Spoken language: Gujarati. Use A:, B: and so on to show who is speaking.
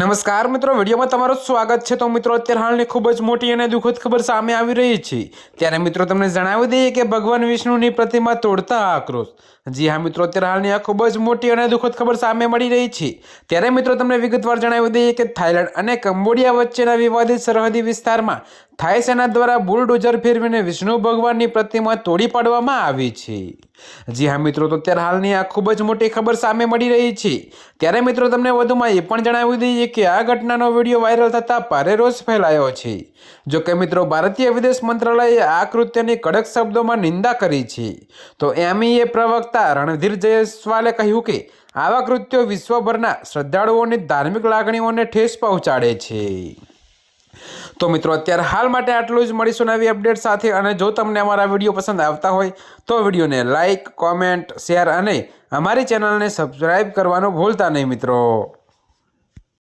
A: નમસ્કાર મિત્રો, વિડીયોમાં તમારું સ્વાગત છે। તો મિત્રો, અત્યારે હાલની ખૂબ જ મોટી અને દુઃખદ ખબર સામે આવી રહી છે। ત્યારે મિત્રો તમને જણાવી દઈએ કે ભગવાન વિષ્ણુની પ્રતિમા તોડતા આક્રોશ। જી હા મિત્રો, અત્યારે હાલની આ ખૂબ જ મોટી અને દુઃખદ ખબર સામે મળી રહી છે। ત્યારે મિત્રો તમને વિગતવાર જણાવી દઈએ કે થાઈલેન્ડ અને કંબોડિયા વચ્ચેના વિવાદિત સરહદી વિસ્તારમાં થાઈ સેના દ્વારા બુલડોઝર ફેરવીને વિષ્ણુ ભગવાનની પ્રતિમા તોડી પાડવામાં આવી છે। જી હા મિત્રો, તો અત્યારે હાલની આ ખૂબ જ મોટી ખબર સામે મળી રહી છે। ત્યારે મિત્રો તમને વધુમાં એ પણ જણાવી દઈએ કે આ ઘટનાનો વિડીયો વાયરલ થતાં ભારે રોષ ફેલાયો છે। જો કે મિત્રો, ભારતીય વિદેશ મંત્રાલયે આ કૃત્યની કડક શબ્દોમાં નિંદા કરી છે। તો એમઈએ પ્રવક્તા રણધીર જયસ્વાલે કહ્યું કે આવા કૃત્યો વિશ્વભરના શ્રદ્ધાળુઓની ધાર્મિક લાગણીઓને ઠેસ પહોંચાડે છે। તો મિત્રો, અત્યારે હાલ માટે આટલું જ। મળીશું નવી અપડેટ સાથે। અને જો તમને અમારા વિડીયો પસંદ આવતા હોય તો વિડીયોને લાઇક, કોમેન્ટ, શેર અને અમારી ચેનલને સબસ્ક્રાઈબ કરવાનું ભૂલતા નહીં મિત્રો।